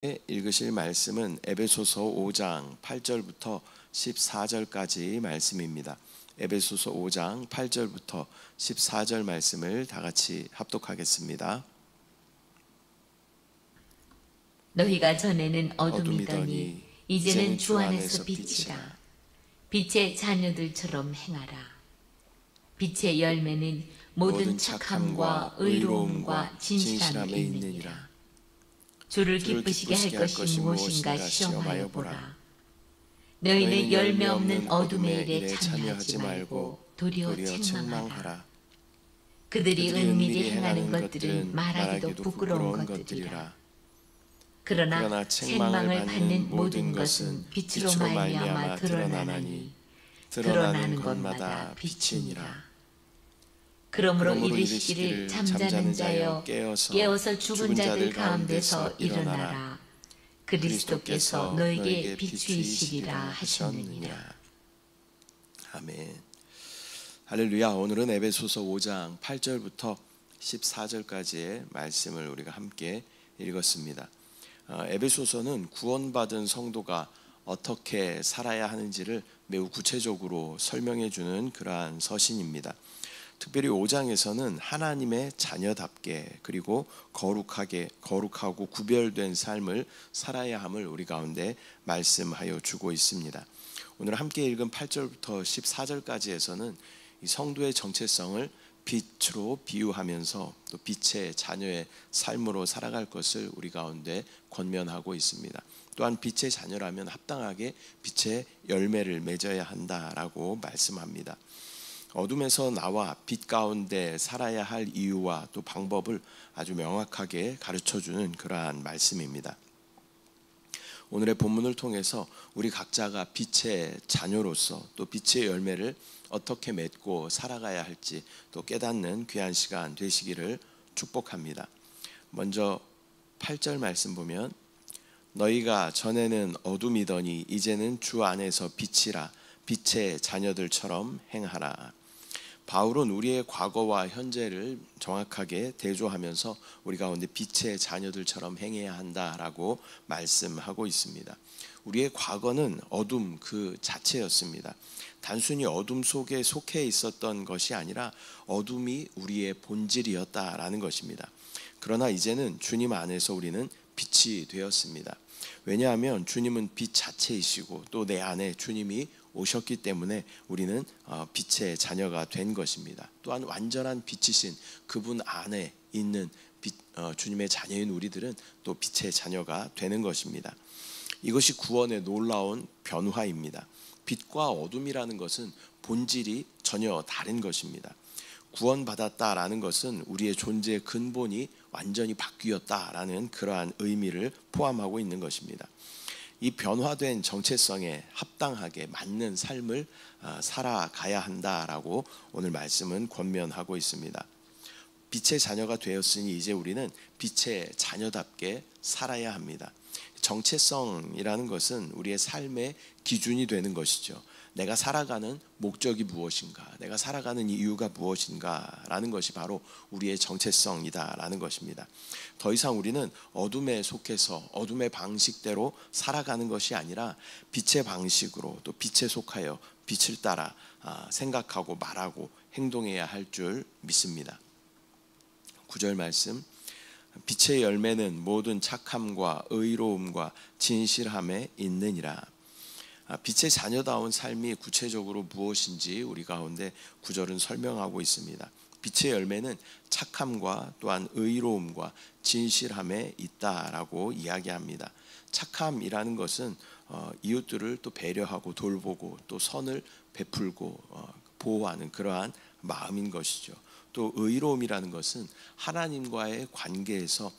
읽으실 말씀은 에베소서 5장 8절부터 14절까지 말씀입니다. 에베소서 5장 8절부터 14절 말씀을 다 같이 합독하겠습니다. 너희가 전에는 어둠이더니 이제는 주 안에서 빛이라. 빛의 자녀들처럼 행하라. 빛의 열매는 모든 착함과 의로움과 진실함에 있느니라. 주를 기쁘시게 할 것이 무엇인가 시험하여 보라. 너희는 열매 없는 어둠의 일에 참여하지 말고 도리어 책망하라. 그들이 은밀히 행하는 것들은 말하기도 부끄러운 것들이라. 그러나 책망을 받는 모든 것은 빛으로 말미암아 드러나나니 드러나는 것마다 빛이니라. 그러므로 이르시기를 잠자는 자여 깨어서 죽은 자들 가운데서 일어나라. 그리스도께서 너에게 비추이시리라 하셨느니라. 아멘. 할렐루야. 오늘은 에베소서 5장 8절부터 14절까지의 말씀을 우리가 함께 읽었습니다. 에베소서는 구원받은 성도가 어떻게 살아야 하는지를 매우 구체적으로 설명해 주는 그러한 서신입니다. 특별히 5장에서는 하나님의 자녀답게 그리고 거룩하고 구별된 삶을 살아야 함을 우리 가운데 말씀하여 주고 있습니다. 오늘 함께 읽은 8절부터 14절까지에서는 이 성도의 정체성을 빛으로 비유하면서 또 빛의 자녀의 삶으로 살아갈 것을 우리 가운데 권면하고 있습니다. 또한 빛의 자녀라면 합당하게 빛의 열매를 맺어야 한다라고 말씀합니다. 어둠에서 나와 빛 가운데 살아야 할 이유와 또 방법을 아주 명확하게 가르쳐주는 그러한 말씀입니다. 오늘의 본문을 통해서 우리 각자가 빛의 자녀로서 또 빛의 열매를 어떻게 맺고 살아가야 할지 또 깨닫는 귀한 시간 되시기를 축복합니다. 먼저 8절 말씀 보면 너희가 전에는 어둠이더니 이제는 주 안에서 빛이라. 빛의 자녀들처럼 행하라. 바울은 우리의 과거와 현재를 정확하게 대조하면서 우리 가운데 빛의 자녀들처럼 행해야 한다라고 말씀하고 있습니다. 우리의 과거는 어둠 그 자체였습니다. 단순히 어둠 속에 속해 있었던 것이 아니라 어둠이 우리의 본질이었다라는 것입니다. 그러나 이제는 주님 안에서 우리는 빛이 되었습니다. 왜냐하면 주님은 빛 자체이시고 또 내 안에 주님이 오셨기 때문에 우리는 빛의 자녀가 된 것입니다. 또한 완전한 빛이신 그분 안에 있는 주님의 자녀인 우리들은 또 빛의 자녀가 되는 것입니다. 이것이 구원의 놀라운 변화입니다. 빛과 어둠이라는 것은 본질이 전혀 다른 것입니다. 구원받았다라는 것은 우리의 존재의 근본이 완전히 바뀌었다라는 그러한 의미를 포함하고 있는 것입니다. 이 변화된 정체성에 합당하게 맞는 삶을 살아가야 한다라고 오늘 말씀은 권면하고 있습니다. 빛의 자녀가 되었으니 이제 우리는 빛의 자녀답게 살아야 합니다. 정체성이라는 것은 우리의 삶의 기준이 되는 것이죠. 내가 살아가는 목적이 무엇인가, 내가 살아가는 이유가 무엇인가 라는 것이 바로 우리의 정체성이다라는 것입니다. 더 이상 우리는 어둠에 속해서 어둠의 방식대로 살아가는 것이 아니라 빛의 방식으로 또 빛에 속하여 빛을 따라 생각하고 말하고 행동해야 할 줄 믿습니다. 9절 말씀, 빛의 열매는 모든 착함과 의로움과 진실함에 있느니라. 빛의 자녀다운 삶이 구체적으로 무엇인지 우리 가운데 9절은 설명하고 있습니다. 빛의 열매는 착함과 또한 의로움과 진실함에 있다라고 이야기합니다. 착함이라는 것은 이웃들을 또 배려하고 돌보고 또 선을 베풀고 보호하는 그러한 마음인 것이죠. 또 의로움이라는 것은 하나님과의 관계에서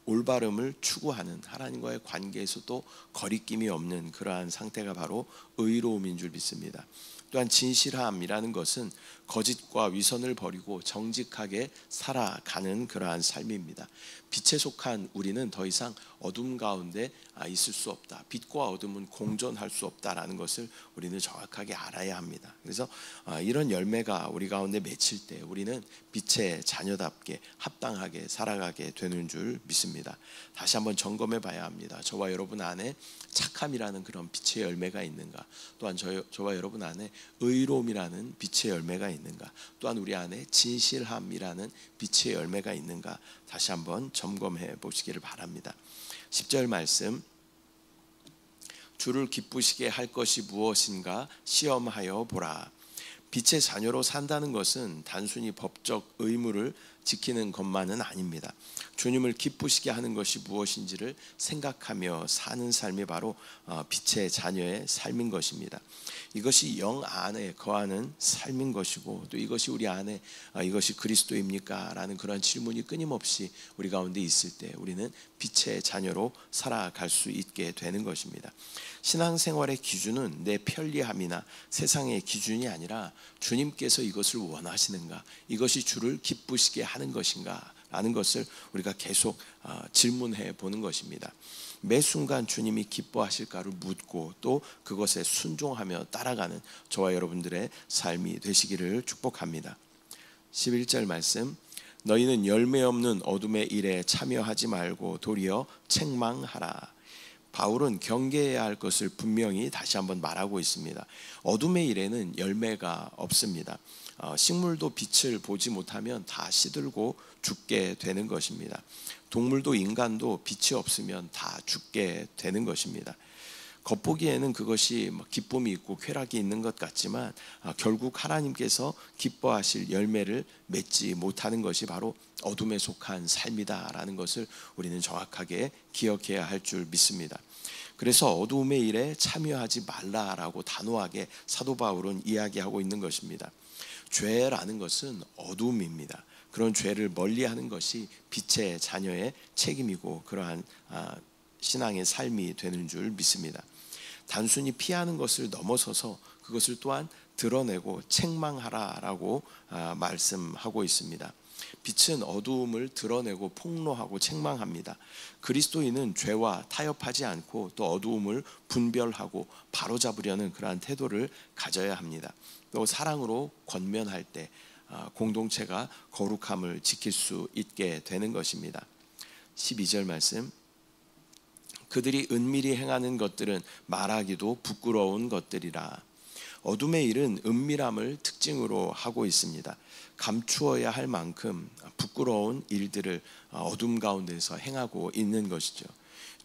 올바름을 추구하는, 하나님과의 관계에서도 거리낌이 없는 그러한 상태가 바로 의로움인 줄 믿습니다. 또한 진실함이라는 것은 거짓과 위선을 버리고 정직하게 살아가는 그러한 삶입니다. 빛에 속한 우리는 더 이상 어둠 가운데 있을 수 없다. 빛과 어둠은 공존할 수 없다라는 것을 우리는 정확하게 알아야 합니다. 그래서 이런 열매가 우리 가운데 맺힐 때 우리는 빛의 자녀답게 합당하게 살아가게 되는 줄 믿습니다. 다시 한번 점검해 봐야 합니다. 저와 여러분 안에 착함이라는 그런 빛의 열매가 있는가? 또한 저와 여러분 안에 의로움이라는 빛의 열매가 있는가? 또한 우리 안에 진실함이라는 빛의 열매가 있는가? 다시 한번 점검해 보시기를 바랍니다. 10절 말씀, 주를 기쁘시게 할 것이 무엇인가 시험하여 보라. 빛의 자녀로 산다는 것은 단순히 법적 의무를 지키는 것만은 아닙니다. 주님을 기쁘시게 하는 것이 무엇인지를 생각하며 사는 삶이 바로 빛의 자녀의 삶인 것입니다. 이것이 영 안에 거하는 삶인 것이고, 또 이것이 우리 안에 이것이 그리스도입니까? 라는 그런 질문이 끊임없이 우리 가운데 있을 때 우리는 빛의 자녀로 살아갈 수 있게 되는 것입니다. 신앙생활의 기준은 내 편리함이나 세상의 기준이 아니라 주님께서 이것을 원하시는가, 이것이 주를 기쁘시게 하는 것인가 라는 것을 우리가 계속 질문해 보는 것입니다. 매 순간 주님이 기뻐하실까를 묻고 또 그것에 순종하며 따라가는 저와 여러분들의 삶이 되시기를 축복합니다. 11절 말씀, 너희는 열매 없는 어둠의 일에 참여하지 말고 도리어 책망하라. 바울은 경계해야 할 것을 분명히 다시 한번 말하고 있습니다. 어둠의 일에는 열매가 없습니다. 식물도 빛을 보지 못하면 다 시들고 죽게 되는 것입니다. 동물도 인간도 빛이 없으면 다 죽게 되는 것입니다. 겉보기에는 그것이 기쁨이 있고 쾌락이 있는 것 같지만 결국 하나님께서 기뻐하실 열매를 맺지 못하는 것이 바로 어둠에 속한 삶이다라는 것을 우리는 정확하게 기억해야 할 줄 믿습니다. 그래서 어두움의 일에 참여하지 말라라고 단호하게 사도 바울은 이야기하고 있는 것입니다. 죄라는 것은 어둠입니다. 그런 죄를 멀리하는 것이 빛의 자녀의 책임이고 그러한 신앙의 삶이 되는 줄 믿습니다. 단순히 피하는 것을 넘어서서 그것을 또한 드러내고 책망하라라고 말씀하고 있습니다. 빛은 어두움을 드러내고 폭로하고 책망합니다. 그리스도인은 죄와 타협하지 않고 또 어두움을 분별하고 바로잡으려는 그러한 태도를 가져야 합니다. 또 사랑으로 권면할 때 공동체가 거룩함을 지킬 수 있게 되는 것입니다. 12절 말씀, 그들이 은밀히 행하는 것들은 말하기도 부끄러운 것들이라. 어둠의 일은 은밀함을 특징으로 하고 있습니다. 감추어야 할 만큼 부끄러운 일들을 어둠 가운데서 행하고 있는 것이죠.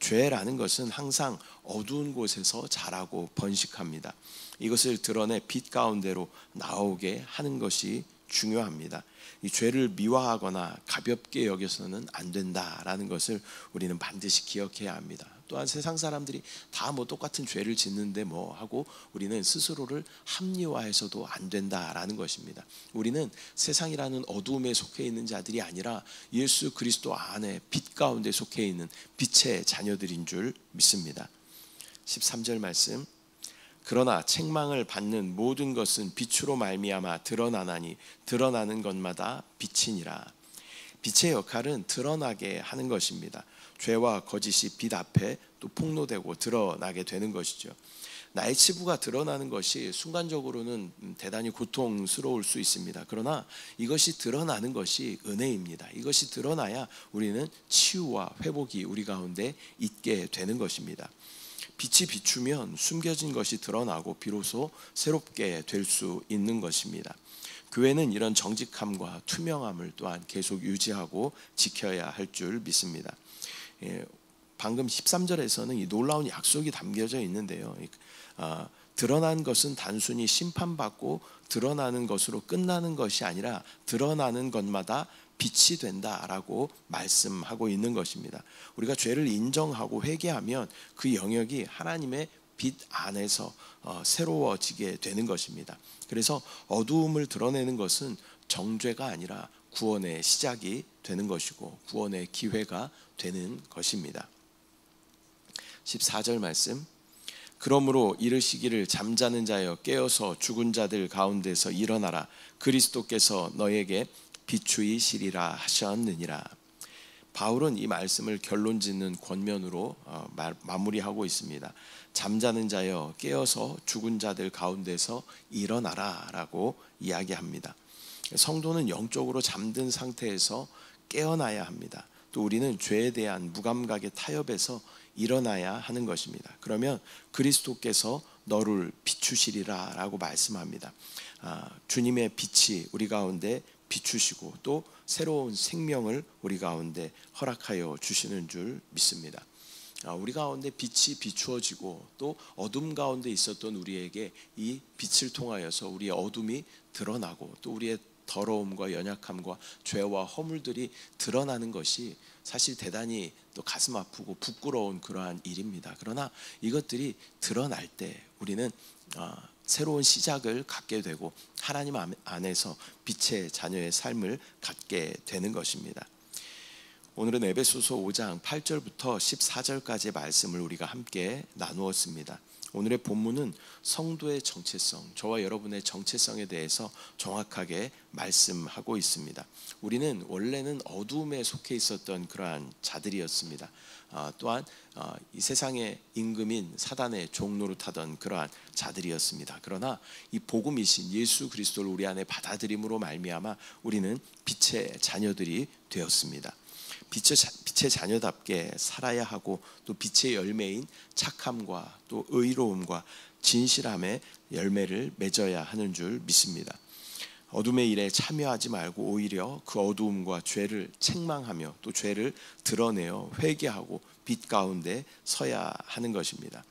죄라는 것은 항상 어두운 곳에서 자라고 번식합니다. 이것을 드러내 빛 가운데로 나오게 하는 것이 중요합니다. 이 죄를 미화하거나 가볍게 여겨서는 안 된다라는 것을 우리는 반드시 기억해야 합니다. 또한 세상 사람들이 다 똑같은 죄를 짓는데 하고 우리는 스스로를 합리화해서도 안 된다라는 것입니다. 우리는 세상이라는 어두움에 속해 있는 자들이 아니라 예수 그리스도 안에 빛 가운데 속해 있는 빛의 자녀들인 줄 믿습니다. 13절 말씀, 그러나 책망을 받는 모든 것은 빛으로 말미암아 드러나나니 드러나는 것마다 빛이니라. 빛의 역할은 드러나게 하는 것입니다. 죄와 거짓이 빛 앞에 또 폭로되고 드러나게 되는 것이죠. 나의 치부가 드러나는 것이 순간적으로는 대단히 고통스러울 수 있습니다. 그러나 이것이 드러나는 것이 은혜입니다. 이것이 드러나야 우리는 치유와 회복이 우리 가운데 있게 되는 것입니다. 빛이 비추면 숨겨진 것이 드러나고 비로소 새롭게 될 수 있는 것입니다. 교회는 이런 정직함과 투명함을 또한 계속 유지하고 지켜야 할 줄 믿습니다. 방금 13절에서는 이 놀라운 약속이 담겨져 있는데요. 드러난 것은 단순히 심판받고 드러나는 것으로 끝나는 것이 아니라 드러나는 것마다 빛이 된다라고 말씀하고 있는 것입니다. 우리가 죄를 인정하고 회개하면 그 영역이 하나님의 빛 안에서 새로워지게 되는 것입니다. 그래서 어두움을 드러내는 것은 정죄가 아니라 구원의 시작이 되는 것이고 구원의 기회가 되는 것입니다. 14절 말씀, 그러므로 이르시기를 잠자는 자여 깨어서 죽은 자들 가운데서 일어나라. 그리스도께서 너에게 비추이시리라 하셨느니라. 바울은 이 말씀을 결론짓는 권면으로 마무리하고 있습니다. 잠자는 자여 깨어서 죽은 자들 가운데서 일어나라라고 이야기합니다. 성도는 영적으로 잠든 상태에서 깨어나야 합니다. 또 우리는 죄에 대한 무감각의 타협에서 일어나야 하는 것입니다. 그러면 그리스도께서 너를 비추시리라 라고 말씀합니다. 주님의 빛이 우리 가운데 비추시고 또 새로운 생명을 우리 가운데 허락하여 주시는 줄 믿습니다. 우리 가운데 빛이 비추어지고 또 어둠 가운데 있었던 우리에게 이 빛을 통하여서 우리의 어둠이 드러나고 또 우리의 더러움과 연약함과 죄와 허물들이 드러나는 것이 사실 대단히 또 가슴 아프고 부끄러운 그러한 일입니다. 그러나 이것들이 드러날 때 우리는 새로운 시작을 갖게 되고 하나님 안에서 빛의 자녀의 삶을 갖게 되는 것입니다. 오늘은 에베소서 5장 8절부터 14절까지의 말씀을 우리가 함께 나누었습니다. 오늘의 본문은 성도의 정체성, 저와 여러분의 정체성에 대해서 정확하게 말씀하고 있습니다. 우리는 원래는 어두움에 속해 있었던 그러한 자들이었습니다. 또한 이 세상의 임금인 사단의 종노릇하던 그러한 자들이었습니다. 그러나 이 복음이신 예수 그리스도를 우리 안에 받아들임으로 말미암아 우리는 빛의 자녀들이 되었습니다. 빛의 자녀답게 살아야 하고 또 빛의 열매인 착함과 또 의로움과 진실함의 열매를 맺어야 하는 줄 믿습니다. 어둠의 일에 참여하지 말고 오히려 그 어두움과 죄를 책망하며 또 죄를 드러내어 회개하고 빛 가운데 서야 하는 것입니다.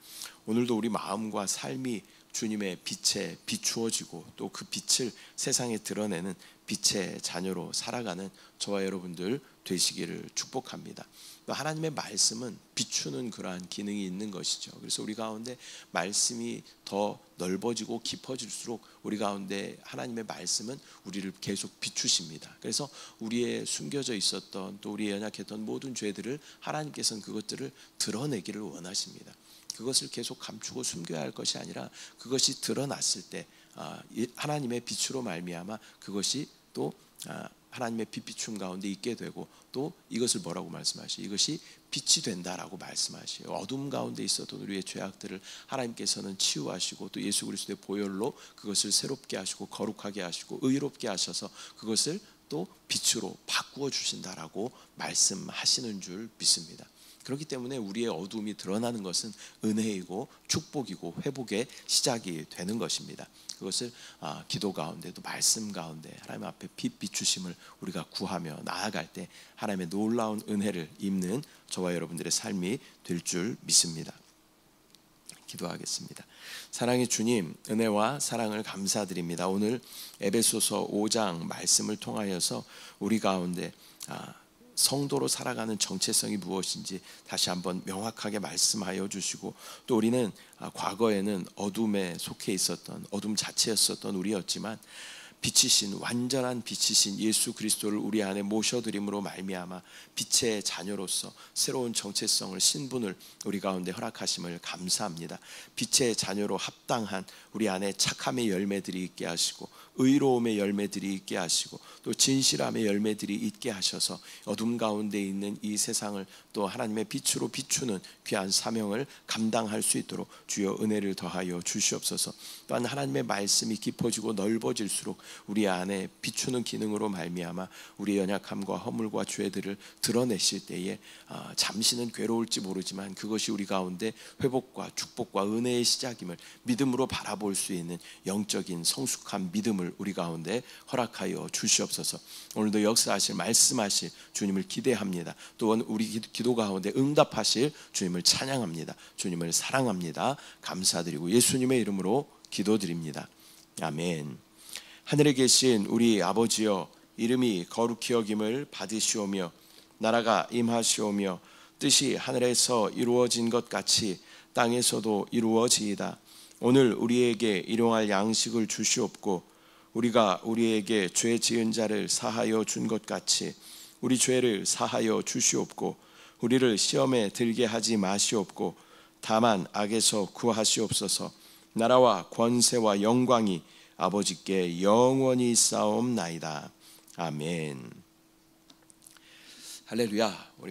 오늘도 우리 마음과 삶이 주님의 빛에 비추어지고 또 그 빛을 세상에 드러내는 빛의 자녀로 살아가는 저와 여러분들 되시기를 축복합니다. 하나님의 말씀은 비추는 그러한 기능이 있는 것이죠. 그래서 우리 가운데 말씀이 더 넓어지고 깊어질수록 우리 가운데 하나님의 말씀은 우리를 계속 비추십니다. 그래서 우리의 숨겨져 있었던 또 우리의 연약했던 모든 죄들을 하나님께서는 그것들을 드러내기를 원하십니다. 그것을 계속 감추고 숨겨야 할 것이 아니라 그것이 드러났을 때 하나님의 빛으로 말미암아 그것이 또 하나님의 빛 비춤 가운데 있게 되고 또 이것을 뭐라고 말씀하시죠? 이것이 빛이 된다라고 말씀하시요. 어둠 가운데 있었던 우리의 죄악들을 하나님께서는 치유하시고 또 예수 그리스도의 보혈로 그것을 새롭게 하시고 거룩하게 하시고 의롭게 하셔서 그것을 또 빛으로 바꾸어 주신다라고 말씀하시는 줄 믿습니다. 그렇기 때문에 우리의 어둠이 드러나는 것은 은혜이고 축복이고 회복의 시작이 되는 것입니다. 그것을 기도 가운데도 말씀 가운데 하나님 앞에 빛 비추심을 우리가 구하며 나아갈 때 하나님의 놀라운 은혜를 입는 저와 여러분들의 삶이 될 줄 믿습니다. 기도하겠습니다. 사랑의 주님, 은혜와 사랑을 감사드립니다. 오늘 에베소서 5장 말씀을 통하여서 우리 가운데 성도로 살아가는 정체성이 무엇인지 다시 한번 명확하게 말씀하여 주시고 또 우리는 과거에는 어둠에 속해 있었던 어둠 자체였었던 우리였지만 빛이신 완전한 빛이신 예수 그리스도를 우리 안에 모셔드림으로 말미암아 빛의 자녀로서 새로운 정체성을 신분을 우리 가운데 허락하심을 감사합니다. 빛의 자녀로 합당한 우리 안에 착함의 열매들이 있게 하시고 의로움의 열매들이 있게 하시고 또 진실함의 열매들이 있게 하셔서 어둠 가운데 있는 이 세상을 또 하나님의 빛으로 비추는 귀한 사명을 감당할 수 있도록 주여 은혜를 더하여 주시옵소서. 또한 하나님의 말씀이 깊어지고 넓어질수록 우리 안에 비추는 기능으로 말미암아 우리의 연약함과 허물과 죄들을 드러내실 때에 잠시는 괴로울지 모르지만 그것이 우리 가운데 회복과 축복과 은혜의 시작임을 믿음으로 바라볼 수 있는 영적인 성숙한 믿음을 우리 가운데 허락하여 주시옵소서. 오늘도 역사하실 말씀하실 주님을 기대합니다. 또한 우리 기도 가운데 응답하실 주님을 찬양합니다. 주님을 사랑합니다. 감사드리고 예수님의 이름으로 기도드립니다. 아멘. 하늘에 계신 우리 아버지여, 이름이 거룩히 여김을 받으시오며 나라가 임하시오며 뜻이 하늘에서 이루어진 것 같이 땅에서도 이루어지이다. 오늘 우리에게 일용할 양식을 주시옵고 우리가 우리에게 죄 지은 자를 사하여 준 것 같이 우리 죄를 사하여 주시옵고 우리를 시험에 들게 하지 마시옵고 다만 악에서 구하시옵소서. 나라와 권세와 영광이 아버지께 영원히 있사옵나이다. 아멘. 할렐루야. 우리